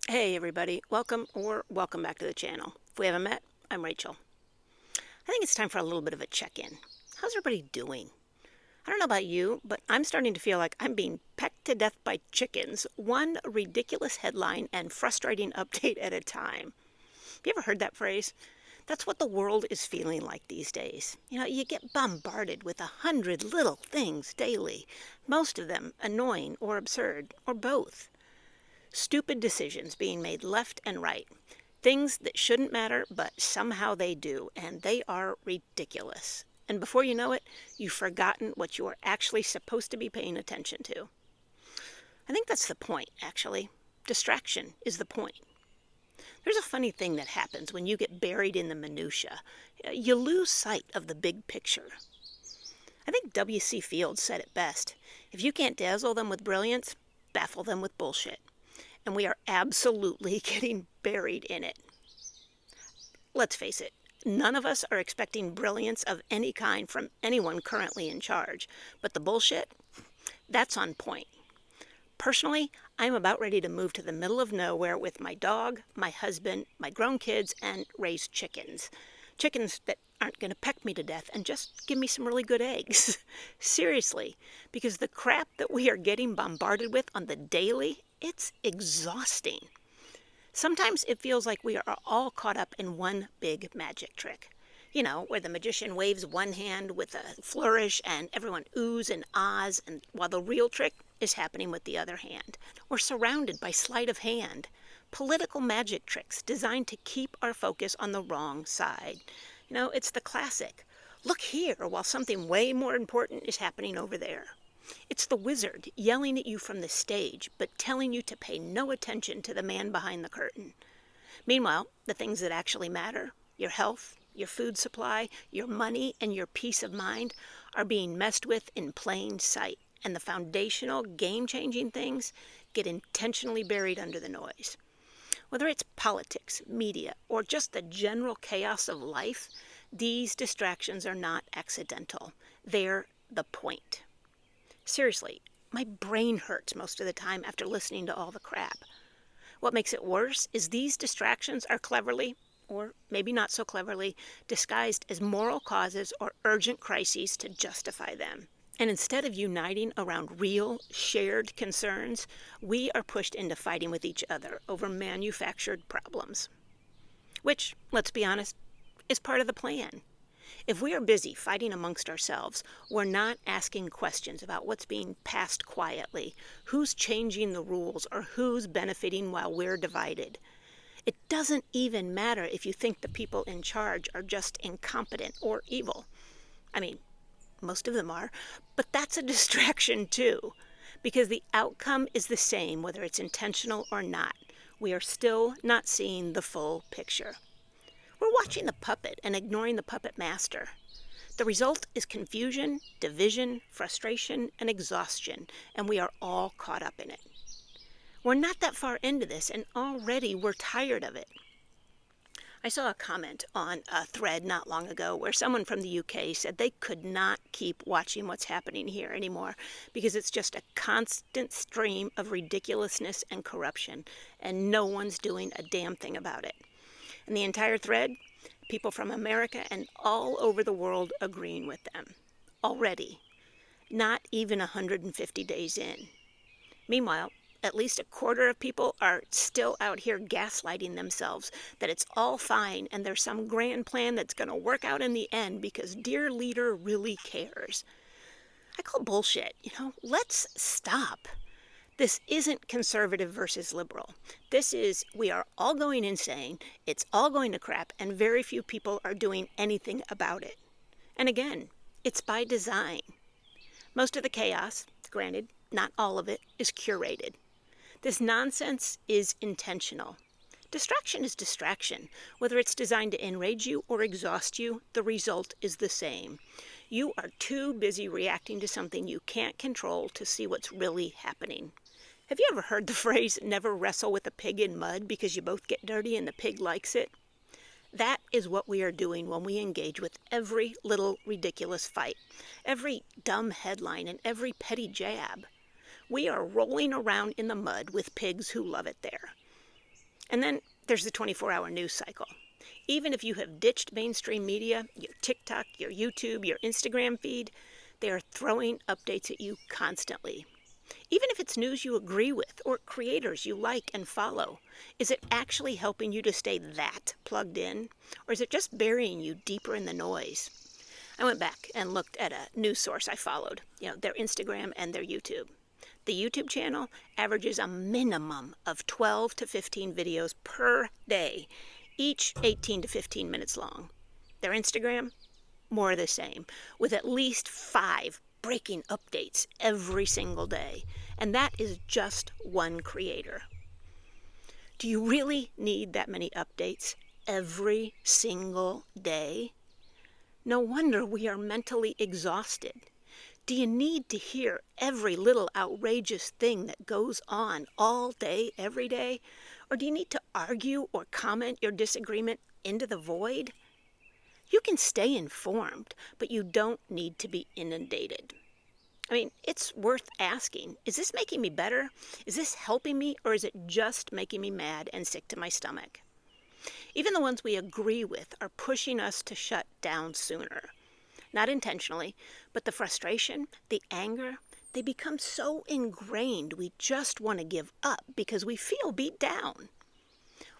Hey everybody, welcome back to the channel. If we haven't met, I'm Rachel. I think it's time for a little bit of a check-in. How's everybody doing? I don't know about you, but I'm starting to feel like I'm being pecked to death by chickens, one ridiculous headline and frustrating update at a time. Have you ever heard that phrase? That's what the world is feeling like these days. You get bombarded with 100 little things daily, most of them annoying or absurd, or both. Stupid decisions being made left and right. Things that shouldn't matter, but somehow they do, and they are ridiculous. And before you know it, you've forgotten what you are actually supposed to be paying attention to. I think that's the point, actually. Distraction is the point. There's a funny thing that happens when you get buried in the minutia. You lose sight of the big picture. I think W.C. Fields said it best. If you can't dazzle them with brilliance, baffle them with bullshit. And we are absolutely getting buried in it. Let's face it, none of us are expecting brilliance of any kind from anyone currently in charge, but the bullshit, that's on point. Personally, I'm about ready to move to the middle of nowhere with my dog, my husband, my grown kids, and raise chickens. Chickens that aren't going to peck me to death and just give me some really good eggs. Seriously, because the crap that we are getting bombarded with on the daily, it's exhausting. Sometimes it feels like we are all caught up in one big magic trick. Where the magician waves one hand with a flourish and everyone oohs and ahs, and while the real trick is happening with the other hand. We're surrounded by sleight of hand, political magic tricks designed to keep our focus on the wrong side. It's the classic, look here while something way more important is happening over there. It's the wizard yelling at you from the stage, but telling you to pay no attention to the man behind the curtain. Meanwhile, the things that actually matter, your health, your food supply, your money, and your peace of mind, are being messed with in plain sight, and the foundational, game-changing things get intentionally buried under the noise. Whether it's politics, media, or just the general chaos of life, these distractions are not accidental. They're the point. Seriously, my brain hurts most of the time after listening to all the crap. What makes it worse is these distractions are cleverly, or maybe not so cleverly, disguised as moral causes or urgent crises to justify them. And instead of uniting around real, shared concerns, we are pushed into fighting with each other over manufactured problems. Which, let's be honest, is part of the plan. If we are busy fighting amongst ourselves, we're not asking questions about what's being passed quietly, who's changing the rules, or who's benefiting while we're divided. It doesn't even matter if you think the people in charge are just incompetent or evil. I mean, most of them are, but that's a distraction too, because the outcome is the same whether it's intentional or not. We are still not seeing the full picture. We're watching the puppet and ignoring the puppet master. The result is confusion, division, frustration, and exhaustion, and we are all caught up in it. We're not that far into this, and already we're tired of it. I saw a comment on a thread not long ago where someone from the UK said they could not keep watching what's happening here anymore because it's just a constant stream of ridiculousness and corruption, and no one's doing a damn thing about it. And the entire thread, people from America and all over the world agreeing with them. Already. Not even 150 days in. Meanwhile, at least a quarter of people are still out here gaslighting themselves that it's all fine and there's some grand plan that's going to work out in the end because dear leader really cares. I call bullshit. Let's stop. This isn't conservative versus liberal. This is, we are all going insane, it's all going to crap, and very few people are doing anything about it. And again, it's by design. Most of the chaos, granted, not all of it, is curated. This nonsense is intentional. Distraction is distraction. Whether it's designed to enrage you or exhaust you, the result is the same. You are too busy reacting to something you can't control to see what's really happening. Have you ever heard the phrase, never wrestle with a pig in mud because you both get dirty and the pig likes it? That is what we are doing when we engage with every little ridiculous fight, every dumb headline, and every petty jab. We are rolling around in the mud with pigs who love it there. And then there's the 24-hour news cycle. Even if you have ditched mainstream media, your TikTok, your YouTube, your Instagram feed, they are throwing updates at you constantly. Even if it's news you agree with or creators you like and follow, is it actually helping you to stay that plugged in? Or is it just burying you deeper in the noise? I went back and looked at a news source I followed, their Instagram and their YouTube. The YouTube channel averages a minimum of 12 to 15 videos per day, each 18 to 15 minutes long. Their Instagram, more of the same, with at least 5 breaking updates every single day. And that is just one creator. Do you really need that many updates every single day? No wonder we are mentally exhausted. Do you need to hear every little outrageous thing that goes on all day, every day? Or do you need to argue or comment your disagreement into the void? You can stay informed, but you don't need to be inundated. I mean, it's worth asking, is this making me better? Is this helping me? Or is it just making me mad and sick to my stomach? Even the ones we agree with are pushing us to shut down sooner. Not intentionally, but the frustration, the anger, they become so ingrained we just want to give up because we feel beat down.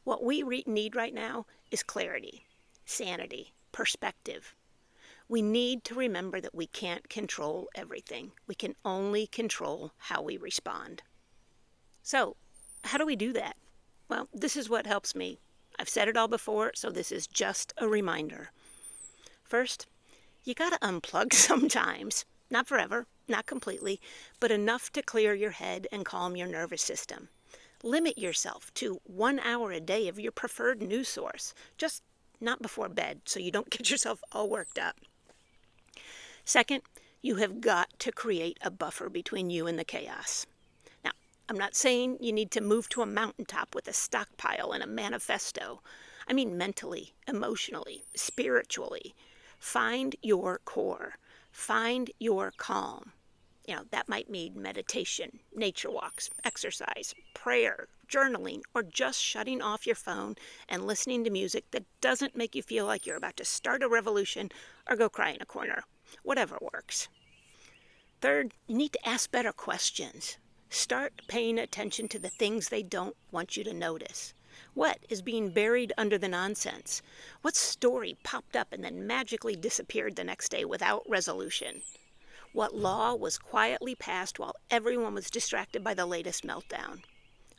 What we need right now is clarity, sanity, perspective. We need to remember that we can't control everything. We can only control how we respond. So, how do we do that? Well, this is what helps me. I've said it all before, so this is just a reminder. First, you gotta unplug sometimes. Not forever, not completely, but enough to clear your head and calm your nervous system. Limit yourself to 1 hour a day of your preferred news source. Just not before bed, so you don't get yourself all worked up. Second, you have got to create a buffer between you and the chaos. Now, I'm not saying you need to move to a mountaintop with a stockpile and a manifesto. I mean mentally, emotionally, spiritually. Find your core. Find your calm. That might mean meditation, nature walks, exercise, prayer, journaling, or just shutting off your phone and listening to music that doesn't make you feel like you're about to start a revolution or go cry in a corner. Whatever works. Third, you need to ask better questions. Start paying attention to the things they don't want you to notice. What is being buried under the nonsense? What story popped up and then magically disappeared the next day without resolution? What law was quietly passed while everyone was distracted by the latest meltdown?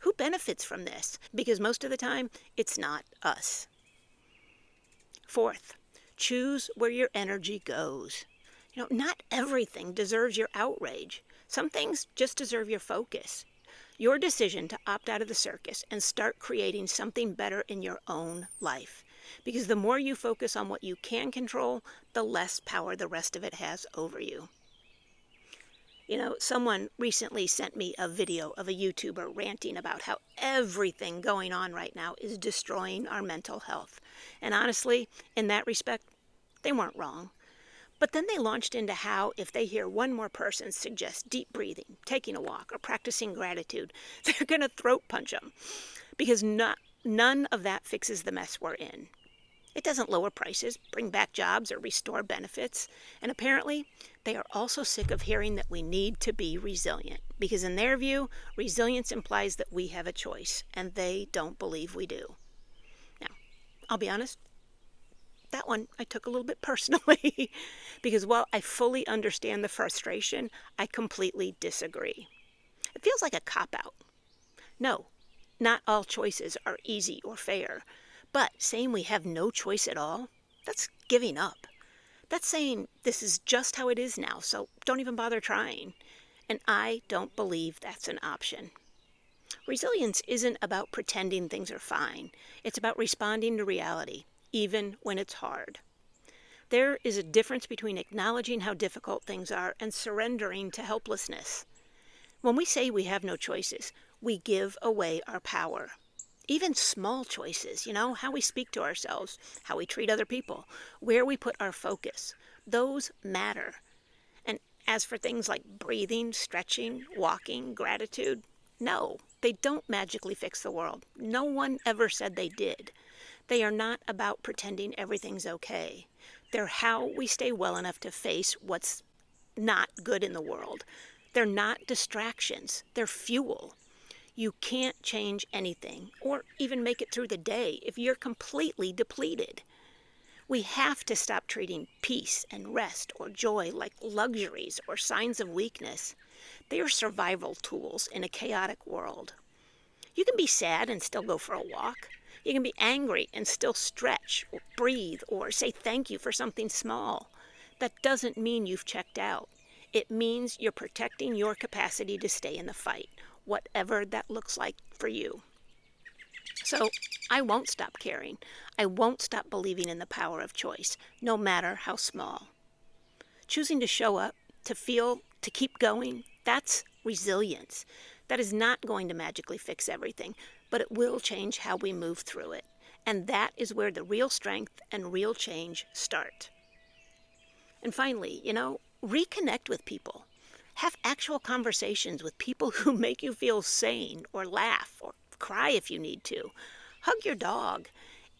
Who benefits from this? Because most of the time, it's not us. Fourth, choose where your energy goes. Not everything deserves your outrage. Some things just deserve your focus. Your decision to opt out of the circus and start creating something better in your own life. Because the more you focus on what you can control, the less power the rest of it has over you. Someone recently sent me a video of a YouTuber ranting about how everything going on right now is destroying our mental health. And honestly, in that respect, they weren't wrong. But then they launched into how if they hear one more person suggest deep breathing, taking a walk, or practicing gratitude, they're going to throat punch them. Because none of that fixes the mess we're in. It doesn't lower prices, bring back jobs, or restore benefits. And apparently, they are also sick of hearing that we need to be resilient. Because in their view, resilience implies that we have a choice, and they don't believe we do. Now, I'll be honest, that one I took a little bit personally. Because while I fully understand the frustration, I completely disagree. It feels like a cop-out. No, not all choices are easy or fair. But saying we have no choice at all, that's giving up. That's saying this is just how it is now, so don't even bother trying. And I don't believe that's an option. Resilience isn't about pretending things are fine. It's about responding to reality, even when it's hard. There is a difference between acknowledging how difficult things are and surrendering to helplessness. When we say we have no choices, we give away our power. Even small choices, how we speak to ourselves, how we treat other people, where we put our focus, those matter. And as for things like breathing, stretching, walking, gratitude, No, they don't magically fix the world. No one ever said they did. They are not about pretending everything's okay. They're how we stay well enough to face what's not good in the world. They're not distractions. They're fuel. You can't change anything or even make it through the day if you're completely depleted. We have to stop treating peace and rest or joy like luxuries or signs of weakness. They are survival tools in a chaotic world. You can be sad and still go for a walk. You can be angry and still stretch or breathe or say thank you for something small. That doesn't mean you've checked out. It means you're protecting your capacity to stay in the fight, whatever that looks like for you. So I won't stop caring. I won't stop believing in the power of choice, no matter how small. Choosing to show up, to feel, to keep going, that's resilience. That is not going to magically fix everything, but it will change how we move through it. And that is where the real strength and real change start. And finally, reconnect with people. Have actual conversations with people who make you feel sane or laugh or cry if you need to. Hug your dog.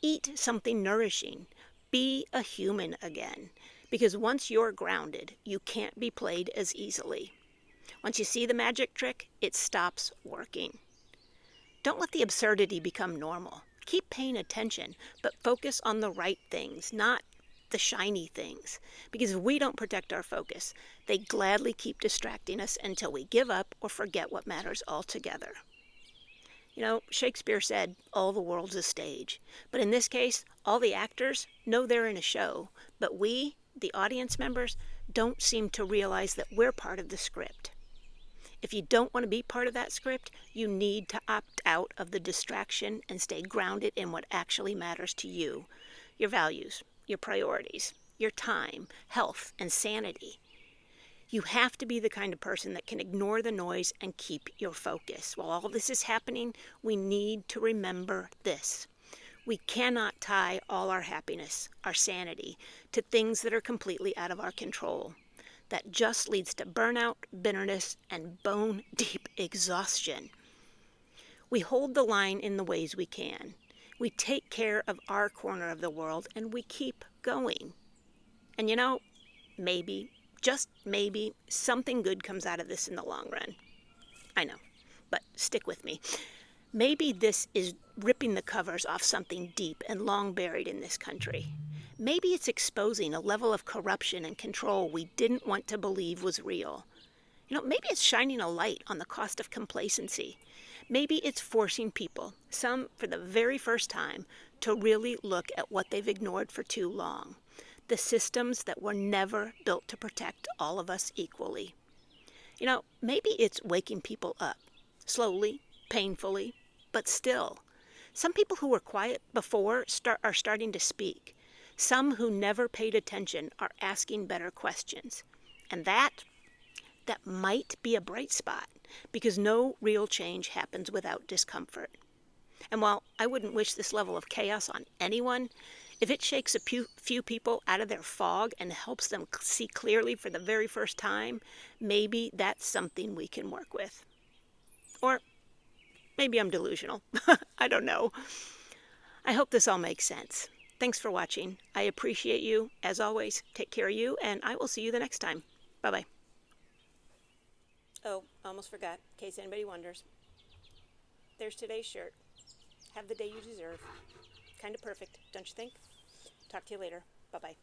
Eat something nourishing. Be a human again. Because once you're grounded, you can't be played as easily. Once you see the magic trick, it stops working. Don't let the absurdity become normal. Keep paying attention, but focus on the right things, not the shiny things. Because if we don't protect our focus, they gladly keep distracting us until we give up or forget what matters altogether. Shakespeare said, all the world's a stage. But in this case, all the actors know they're in a show, but we, the audience members, don't seem to realize that we're part of the script. If you don't want to be part of that script, you need to opt out of the distraction and stay grounded in what actually matters to you, your values, your priorities, your time, health, and sanity. You have to be the kind of person that can ignore the noise and keep your focus. While all this is happening, we need to remember this. We cannot tie all our happiness, our sanity, to things that are completely out of our control. That just leads to burnout, bitterness, and bone-deep exhaustion. We hold the line in the ways we can. We take care of our corner of the world, and we keep going. And maybe, just maybe, something good comes out of this in the long run. I know, but stick with me. Maybe this is ripping the covers off something deep and long buried in this country. Maybe it's exposing a level of corruption and control we didn't want to believe was real. Maybe it's shining a light on the cost of complacency. Maybe it's forcing people, some for the very first time, to really look at what they've ignored for too long. The systems that were never built to protect all of us equally. Maybe it's waking people up, slowly, painfully, but still. Some people who were quiet before are starting to speak. Some who never paid attention are asking better questions. And that might be a bright spot, because no real change happens without discomfort. And while I wouldn't wish this level of chaos on anyone, if it shakes a few people out of their fog and helps them see clearly for the very first time, maybe that's something we can work with. Or maybe I'm delusional. I don't know. I hope this all makes sense. Thanks for watching. I appreciate you. As always, take care of you, and I will see you the next time. Bye-bye. Oh, almost forgot, in case anybody wonders. There's today's shirt. Have the day you deserve. Kind of perfect, don't you think? Talk to you later. Bye-bye.